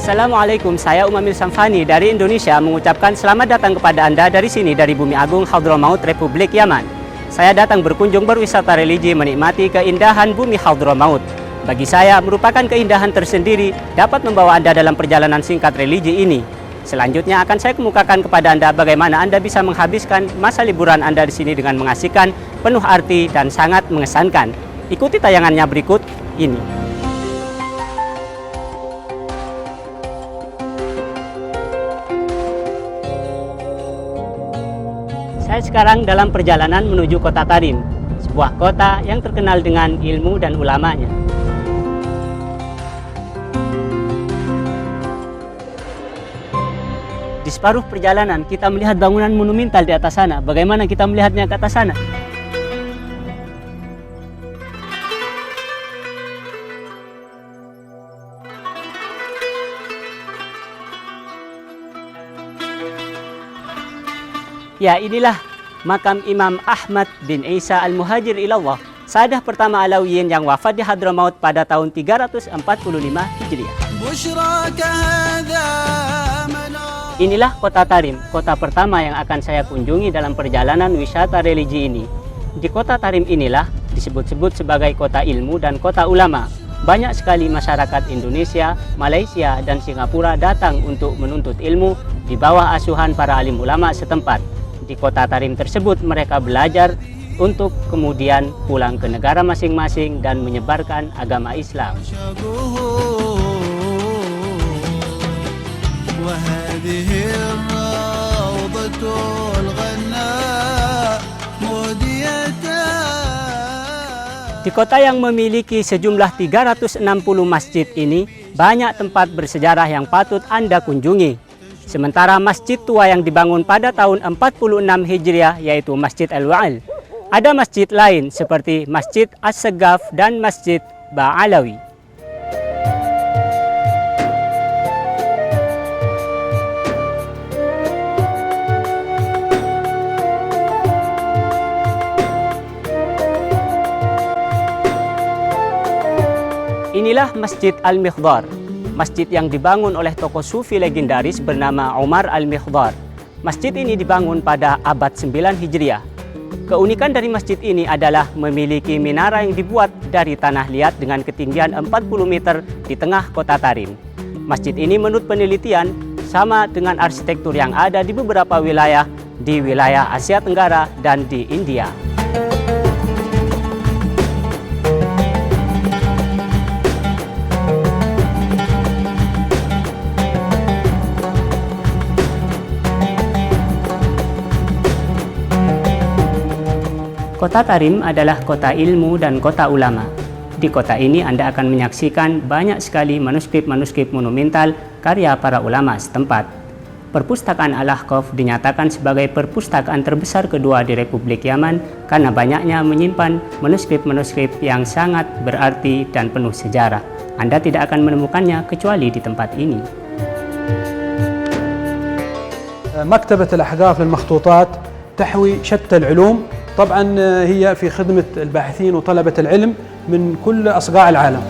Assalamualaikum, saya Umamil Samfani dari Indonesia mengucapkan selamat datang kepada Anda dari sini, dari Bumi Agung Hadramaut, Republik Yaman. Saya datang berkunjung berwisata religi menikmati keindahan Bumi Hadramaut. Bagi saya merupakan keindahan tersendiri dapat membawa Anda dalam perjalanan singkat religi ini. Selanjutnya akan saya kemukakan kepada Anda bagaimana Anda bisa menghabiskan masa liburan Anda di sini dengan mengasihkan, penuh arti dan sangat mengesankan. Ikuti tayangannya berikut ini. Saya sekarang dalam perjalanan menuju kota Tarim, sebuah kota yang terkenal dengan ilmu dan ulamanya. Di separuh perjalanan kita melihat bangunan monumental di atas sana. Bagaimana kita melihatnya ke atas sana? Ya, inilah makam Imam Ahmad bin Isa Al-Muhajir Ilallah, Sadah pertama Alawiyin yang wafat di Hadramaut pada tahun 345 Hijriah. Inilah kota Tarim, kota pertama yang akan saya kunjungi dalam perjalanan wisata religi ini. Di kota Tarim inilah disebut-sebut sebagai kota ilmu dan kota ulama. Banyak sekali masyarakat Indonesia, Malaysia, dan Singapura datang untuk menuntut ilmu di bawah asuhan para alim ulama setempat. Di kota Tarim tersebut mereka belajar untuk kemudian pulang ke negara masing-masing dan menyebarkan agama Islam. Di kota yang memiliki sejumlah 360 masjid ini, banyak tempat bersejarah yang patut Anda kunjungi. Sementara masjid tua yang dibangun pada tahun 46 Hijriah yaitu Masjid Al-Wa'al. Ada masjid lain seperti Masjid As-Segaf dan Masjid Ba'alawi. Inilah Masjid Al-Mikhdar. Masjid yang dibangun oleh tokoh sufi legendaris bernama Umar Al-Mikhdar. Masjid ini dibangun pada abad 9 Hijriah. Keunikan dari masjid ini adalah memiliki minara yang dibuat dari tanah liat dengan ketinggian 40 meter di tengah kota Tarim. Masjid ini menurut penelitian sama dengan arsitektur yang ada di beberapa wilayah di wilayah Asia Tenggara dan di India. Kota Tarim adalah kota ilmu dan kota ulama. Di kota ini Anda akan menyaksikan banyak sekali manuskrip-manuskrip monumental karya para ulama setempat. Perpustakaan Al-Ahqaf dinyatakan sebagai perpustakaan terbesar kedua di Republik Yaman karena banyaknya menyimpan manuskrip-manuskrip yang sangat berarti dan penuh sejarah. Anda tidak akan menemukannya kecuali di tempat ini. مكتبة الأحقاف للمخطوطات تحوي شتى العلوم. طبعا هي في خدمة الباحثين وطلبة العلم من كل أصقاع العالم.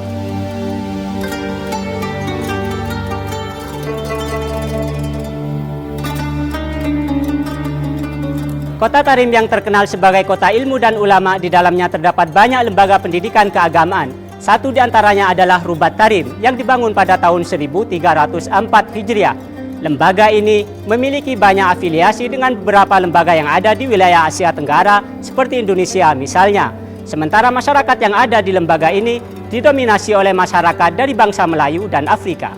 Kota Tarim yang terkenal sebagai kota ilmu dan ulama, di dalamnya terdapat banyak lembaga pendidikan keagamaan. Satu di antaranya adalah Rubat Tarim yang dibangun pada tahun 1304 Hijriah. Lembaga ini memiliki banyak afiliasi dengan beberapa lembaga yang ada di wilayah Asia Tenggara seperti Indonesia misalnya. Sementara masyarakat yang ada di lembaga ini didominasi oleh masyarakat dari bangsa Melayu dan Afrika.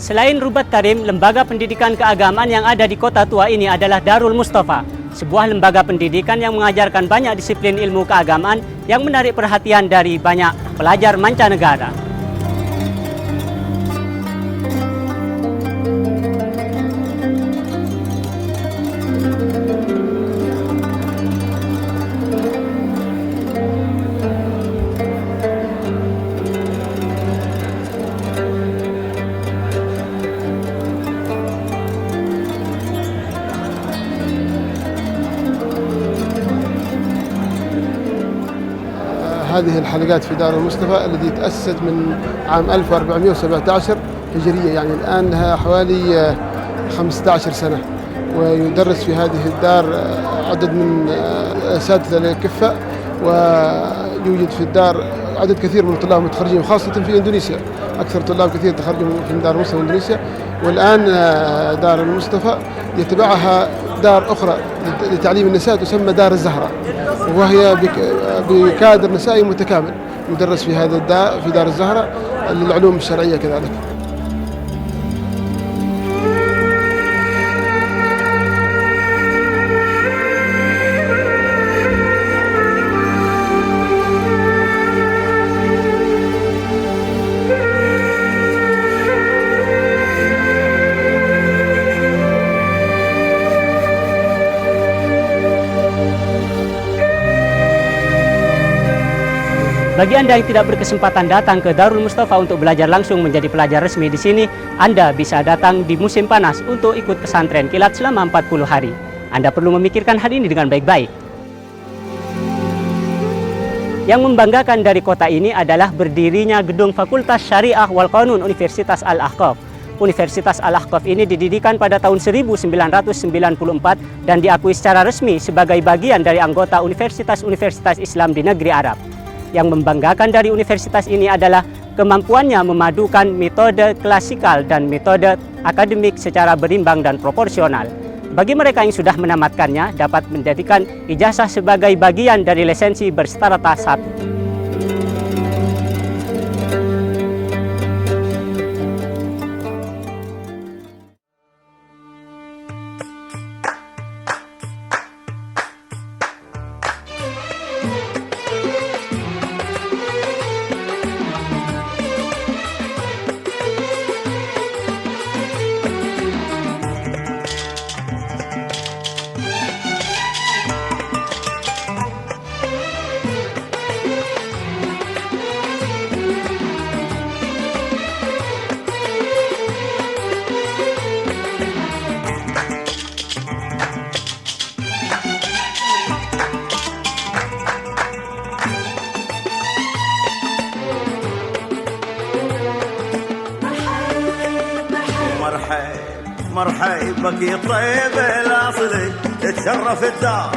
Selain Rubat Tarim, lembaga pendidikan keagamaan yang ada di kota tua ini adalah Darul Mustafa, sebuah lembaga pendidikan yang mengajarkan banyak disiplin ilmu keagamaan yang menarik perhatian dari banyak pelajar mancanegara. هذه الحلقات في دار المصطفى الذي تأسست من عام 1417 هجرية، يعني الآن لها حوالي 15 سنة، ويدرس في هذه الدار عدد من أساتذة الكفاء، ويوجد في الدار عدد كثير من الطلاب المتخرجين، وخاصة في إندونيسيا أكثر طلاب كثير تخرجوا من دار المصطفى إندونيسيا. والآن دار المصطفى يتبعها دار أخرى لتعليم النساء تسمى دار الزهرة، وهي بكادر نسائي متكامل يدرس في هذا في دار الزهرة للعلوم الشرعية كذلك. Bagi Anda yang tidak berkesempatan datang ke Darul Mustafa untuk belajar langsung menjadi pelajar resmi di sini, Anda bisa datang di musim panas untuk ikut pesantren kilat selama 40 hari. Anda perlu memikirkan hal ini dengan baik-baik. Yang membanggakan dari kota ini adalah berdirinya gedung Fakultas Syariah wal Qanun Universitas Al-Ahqaf. Universitas Al-Ahqaf ini didirikan pada tahun 1994 dan diakui secara resmi sebagai bagian dari anggota universitas-universitas Islam di negeri Arab. Yang membanggakan dari universitas ini adalah kemampuannya memadukan metode klasikal dan metode akademik secara berimbang dan proporsional. Bagi mereka yang sudah menamatkannya, dapat menjadikan ijazah sebagai bagian dari lisensi berstrata 1. مرحبك يا طيب الاصلي تشرف الدار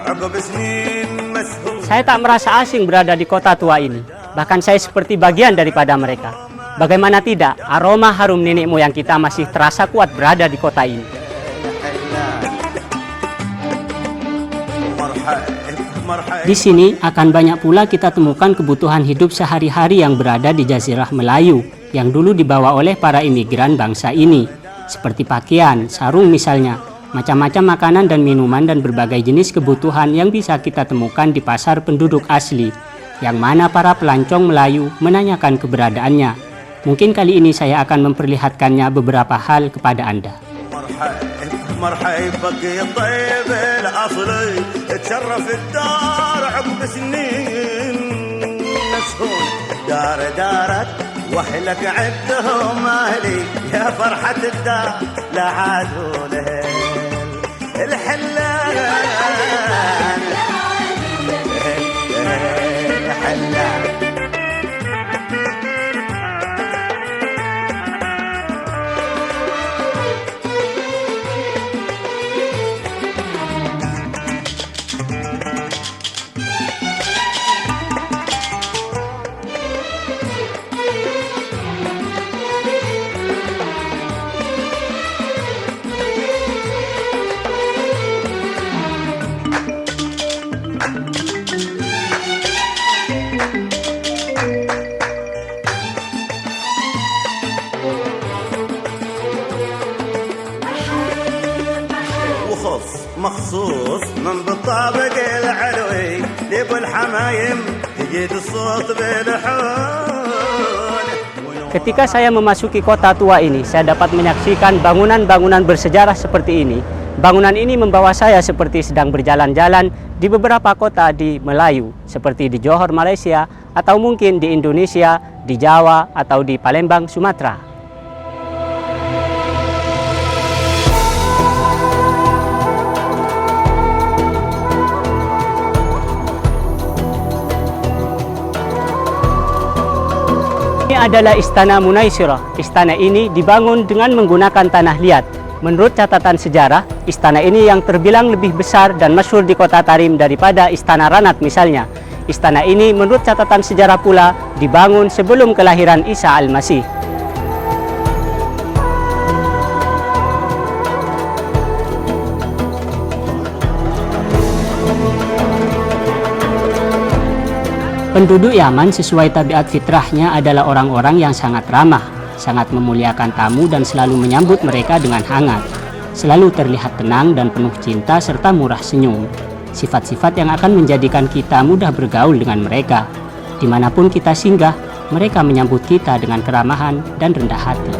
عقب سنين مسهول. Saya tak merasa asing berada di kota tua ini. Bahkan saya seperti bagian daripada mereka. Bagaimana tidak, aroma harum nenek moyang kita masih terasa kuat berada di kota ini. Di sini akan banyak pula kita temukan kebutuhan hidup sehari-hari yang berada di Jazirah Melayu yang dulu dibawa oleh para imigran bangsa ini. Seperti pakaian, sarung misalnya, macam-macam makanan dan minuman dan berbagai jenis kebutuhan yang bisa kita temukan di pasar penduduk asli, yang mana para pelancong Melayu menanyakan keberadaannya. Mungkin kali ini saya akan memperlihatkannya beberapa hal kepada Anda. مرحبك يا طيب الاصلي تشرف الدار عقب سنين مسهول دار دارك واهلك عدهم اهلي يا فرحة الدار لا عادوا الحلال الحلال. مخصوص من بالطابق العلوي لابو الحمايم تجد الصوت بالحول. Ketika saya memasuki kota tua ini, saya dapat menyaksikan bangunan-bangunan bersejarah seperti ini. Bangunan ini membawa saya seperti sedang berjalan-jalan di beberapa kota di Melayu, seperti di Johor, Malaysia, atau mungkin di Indonesia, di Jawa, atau di Palembang, Sumatera. adalah Istana Munaisirah. Istana ini dibangun dengan menggunakan tanah liat. Menurut catatan sejarah, istana ini yang terbilang lebih besar dan masyhur di kota Tarim daripada Istana Ranat misalnya. Istana ini menurut catatan sejarah pula dibangun sebelum kelahiran Isa Al-Masih. Penduduk Yaman sesuai tabiat fitrahnya adalah orang-orang yang sangat ramah, sangat memuliakan tamu dan selalu menyambut mereka dengan hangat. Selalu terlihat tenang dan penuh cinta serta murah senyum. Sifat-sifat yang akan menjadikan kita mudah bergaul dengan mereka. Dimanapun kita singgah, mereka menyambut kita dengan keramahan dan rendah hati.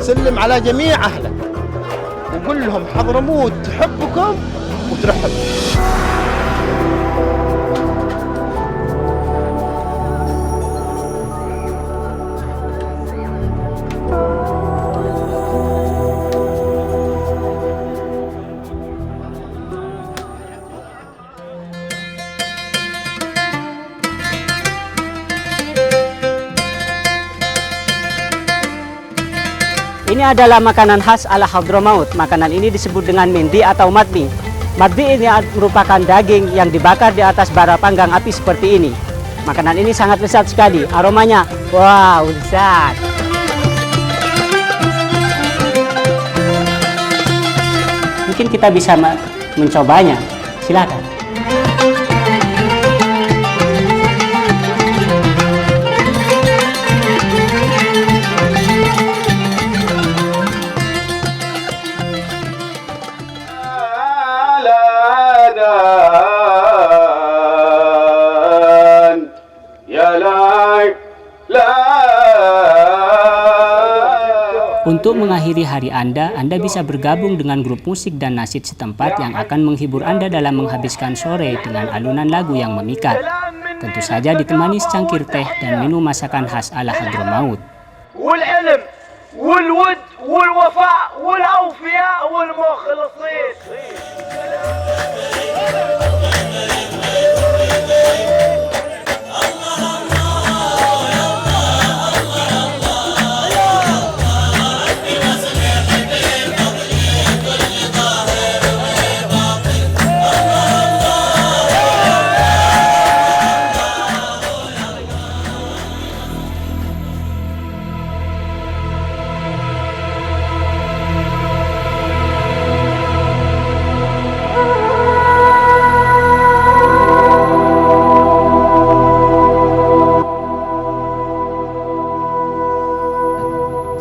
سلم على جميع أهله وقل لهم حضرموت تحبكم وترحب. Ini adalah makanan khas ala Hadramaut. Makanan ini disebut dengan mendi atau madmi. Madmi ini merupakan daging yang dibakar di atas bara panggang api seperti ini. Makanan ini sangat lezat sekali. Aromanya, wow, lezat. Mungkin kita bisa mencobanya. Silakan. Untuk mengakhiri hari Anda bisa bergabung dengan grup musik dan nasyid setempat yang akan menghibur Anda dalam menghabiskan sore dengan alunan lagu yang memikat. Tentu saja ditemani secangkir teh dan menu masakan khas ala Hadramaut.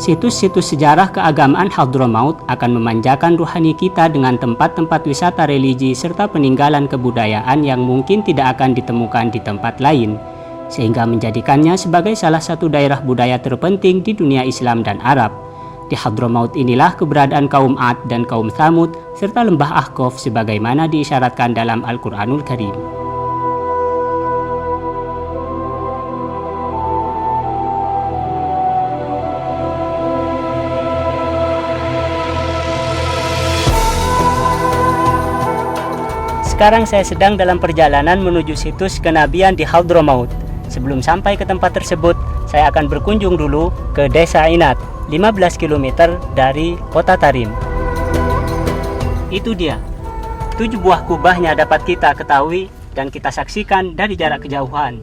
Situs-situs sejarah keagamaan Hadramaut akan memanjakan ruhani kita dengan tempat-tempat wisata religi serta peninggalan kebudayaan yang mungkin tidak akan ditemukan di tempat lain, sehingga menjadikannya sebagai salah satu daerah budaya terpenting di dunia Islam dan Arab. Di Hadramaut inilah keberadaan kaum Ad dan kaum Thamud serta lembah Ahqaf sebagaimana diisyaratkan dalam Al-Quranul Karim. Sekarang saya sedang dalam perjalanan menuju situs kenabian di Hadramaut. Sebelum sampai ke tempat tersebut, saya akan berkunjung dulu ke Desa Inat, 15 km dari kota Tarim. Itu dia, 7 buah kubahnya dapat kita ketahui dan kita saksikan dari jarak kejauhan.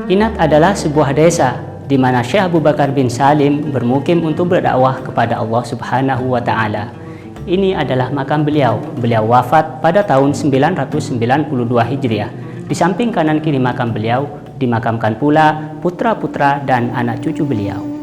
Inat adalah sebuah desa di mana Syekh Abu Bakar bin Salim bermukim untuk berdakwah kepada Allah Subhanahu wa Ta'ala. Ini adalah makam beliau. Beliau wafat pada tahun 992 Hijriah Di samping kanan kiri makam beliau, dimakamkan pula putra-putra dan anak cucu beliau.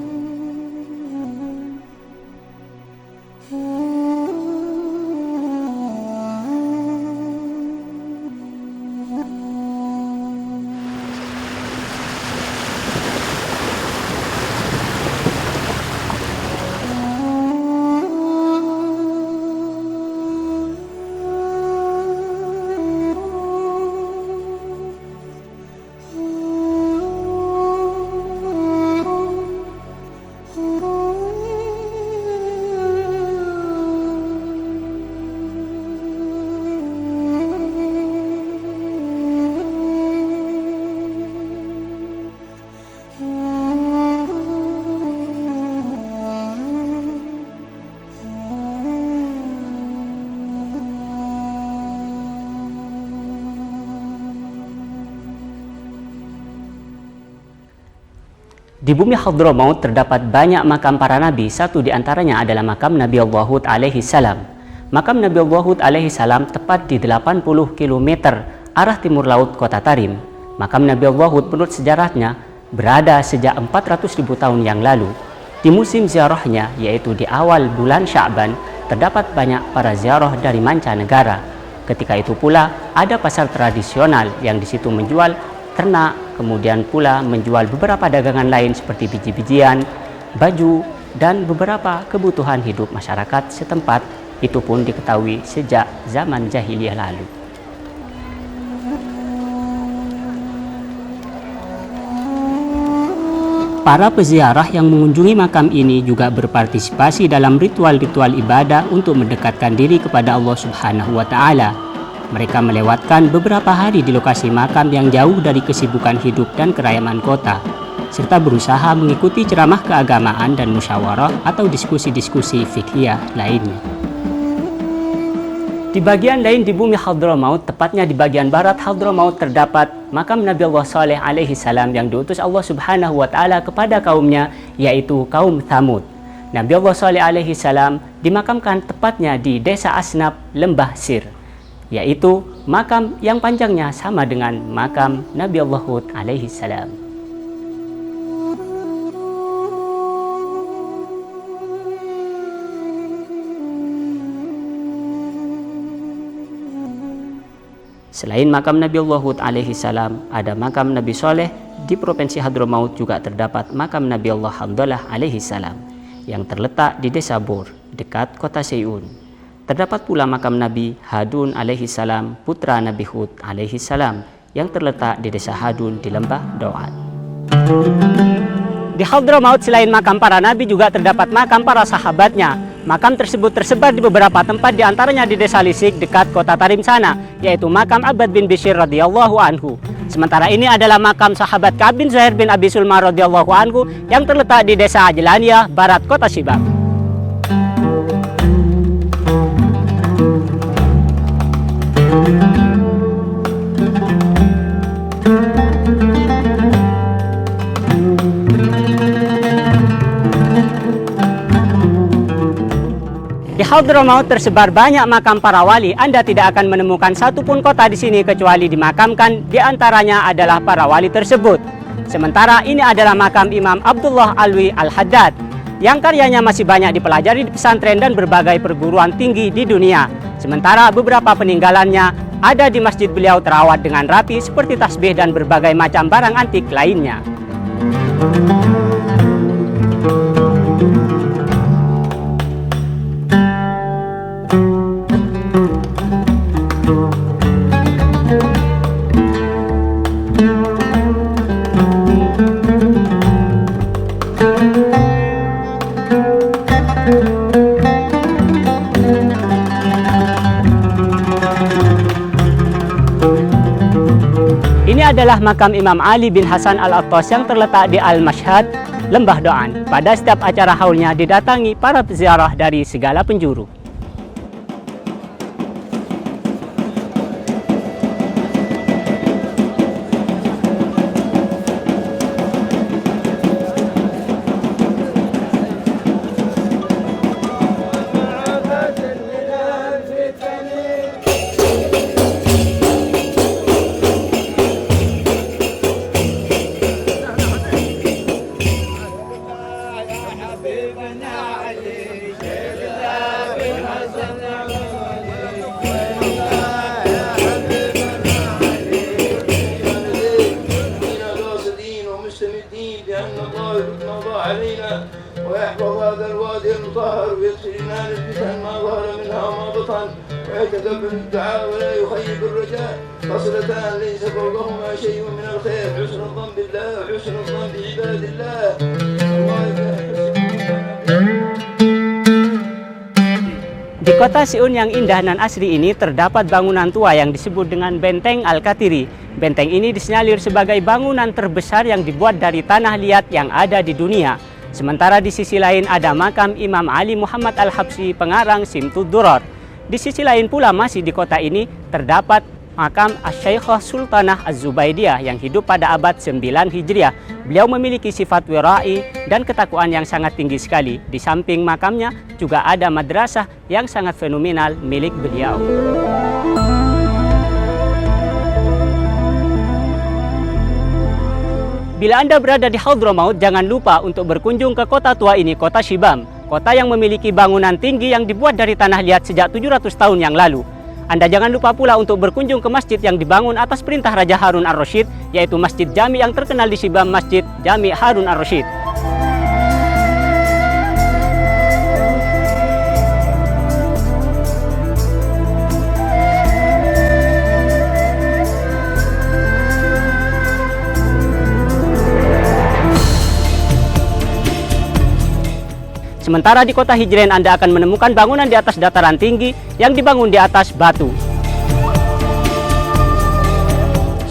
Di bumi Hadramaut terdapat banyak makam para nabi. Satu di antaranya adalah makam Nabi Allah Hud alaihi salam. Makam Nabi Allah Hud alaihi salam tepat di 80 km arah timur laut kota Tarim. Makam Nabi Allah Hud menurut sejarahnya berada sejak 400.000 tahun yang lalu. Di musim ziarahnya, yaitu di awal bulan Sya'ban, terdapat banyak para ziarah dari mancanegara. Ketika itu pula ada pasar tradisional yang di situ menjual ternak, kemudian pula menjual beberapa dagangan lain seperti biji-bijian, baju, dan beberapa kebutuhan hidup masyarakat setempat. Itu pun diketahui sejak zaman jahiliyah lalu. Para peziarah yang mengunjungi makam ini juga berpartisipasi dalam ritual-ritual ibadah untuk mendekatkan diri kepada Allah Subhanahu wa Ta'ala. Mereka melewatkan beberapa hari di lokasi makam yang jauh dari kesibukan hidup dan kerayaman kota, serta berusaha mengikuti ceramah keagamaan dan musyawarah atau diskusi-diskusi fiqhiyah lainnya. Di bagian lain di bumi Hadramaut, tepatnya di bagian barat Hadramaut, terdapat makam Nabi Allah Saleh alaihi salam yang diutus Allah Subhanahu wa Ta'ala kepada kaumnya, yaitu kaum Thamud. Nabi Allah Saleh alaihi salam dimakamkan tepatnya di desa Asnab, Lembah Sir, yaitu makam yang panjangnya sama dengan makam Nabi Allah Hud alaihi salam. Selain makam Nabi Allah Hud alaihi salam, ada makam Nabi Saleh. Di provinsi Hadramaut juga terdapat makam Nabi Allah Hamdalah alaihi salam yang terletak di desa Bor, dekat kota Seyun. Terdapat pula makam Nabi Hadun alaihi salam, putra Nabi Hud alaihi salam, yang terletak di desa Hadun di lembah Doat. Di Hadramaut selain makam para nabi juga terdapat makam para sahabatnya. Makam tersebut tersebar di beberapa tempat, di antaranya di desa Lisik dekat kota Tarim sana, yaitu makam Abbad bin Bishr radhiyallahu anhu. Sementara ini adalah makam sahabat Ka'ab bin Zuhair bin Abi Sulma radhiyallahu anhu yang terletak di desa Ajlaniyah, barat kota Sibak. Di Hadramaut tersebar banyak makam para wali. Anda tidak akan menemukan satupun kota di sini kecuali dimakamkan di antaranya adalah para wali tersebut. Sementara ini adalah makam Imam Abdullah Alwi Al-Haddad yang karyanya masih banyak dipelajari di pesantren dan berbagai perguruan tinggi di dunia. Sementara beberapa peninggalannya ada di masjid beliau terawat dengan rapi seperti tasbih dan berbagai macam barang antik lainnya. Ini adalah makam Imam Ali bin Hasan Al-Attas yang terletak di Al-Mashhad, Lembah Doan. Pada setiap acara haulnya didatangi para peziarah dari segala penjuru. مستمدين بأن الله يرد ما ضاع علينا ويحفظ هذا الوادي المطهر ويغفر لنا الفتن ما ظهر منها وما بطن ويتقبل الدعاء ولا يخيب الرجاء. خصلتان ليس فوقهما شيء من الخير، حسن الظن بالله وحسن الظن بعباد الله. الله Di kota Siun yang indah dan asri ini terdapat bangunan tua yang disebut dengan Benteng Al-Katiri. Benteng ini disinyalir sebagai bangunan terbesar yang dibuat dari tanah liat yang ada di dunia. Sementara di sisi lain ada makam Imam Ali Muhammad Al-Habsyi pengarang Simtud Duror. Di sisi lain pula masih di kota ini terdapat makam Asy-Syaikhah Sultanah Az-Zubaidiyah yang hidup pada abad 9 Hijriah. Beliau memiliki sifat wira'i dan ketakwaan yang sangat tinggi sekali. Di samping makamnya juga ada madrasah yang sangat fenomenal milik beliau. Bila Anda berada di Hadramaut, jangan lupa untuk berkunjung ke kota tua ini, kota Shibam. Kota yang memiliki bangunan tinggi yang dibuat dari tanah liat sejak 700 tahun yang lalu. Anda jangan lupa pula untuk berkunjung ke masjid yang dibangun atas perintah Raja Harun Ar-Rasyid, yaitu Masjid Jami yang terkenal di Shibam, Masjid Jami Harun Ar-Rasyid. Sementara di kota Hijren Anda akan menemukan bangunan di atas dataran tinggi yang dibangun di atas batu.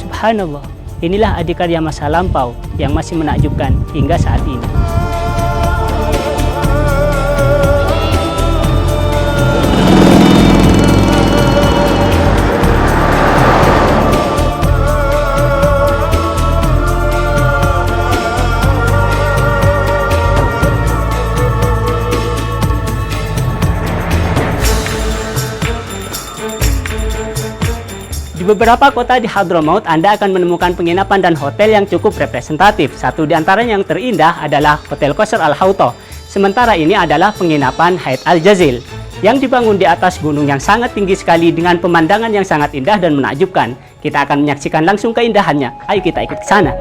Subhanallah, inilah adikarya masa lampau yang masih menakjubkan hingga saat ini. Di beberapa kota di Hadramaut, Anda akan menemukan penginapan dan hotel yang cukup representatif. Satu di antaranya yang terindah adalah Hotel Qasr Al-Hawta. Sementara ini adalah penginapan Hayat Al-Jazil yang dibangun di atas gunung yang sangat tinggi sekali dengan pemandangan yang sangat indah dan menakjubkan. Kita akan menyaksikan langsung keindahannya. Ayo kita ikut ke sana.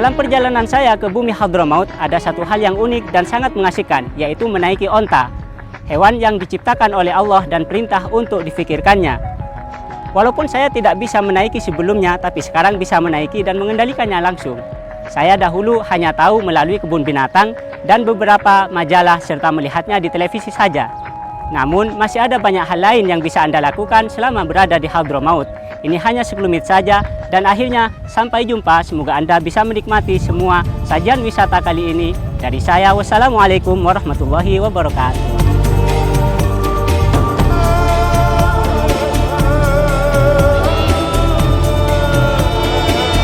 Dalam perjalanan saya ke bumi Hadramaut, ada satu hal yang unik dan sangat mengasihkan, yaitu menaiki onta. Hewan yang diciptakan oleh Allah dan perintah untuk difikirkannya. Walaupun saya tidak bisa menaiki sebelumnya, tapi sekarang bisa menaiki dan mengendalikannya langsung. Saya dahulu hanya tahu melalui kebun binatang dan beberapa majalah serta melihatnya di televisi saja. Namun, masih ada banyak hal lain yang bisa Anda lakukan selama berada di Hadramaut. Ini hanya sekelumit saja, dan akhirnya sampai jumpa. Semoga Anda bisa menikmati semua sajian wisata kali ini. Dari saya, wassalamualaikum warahmatullahi wabarakatuh.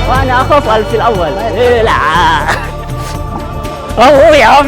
Wa'ana akhaf al-fil awal. La. Oh ya,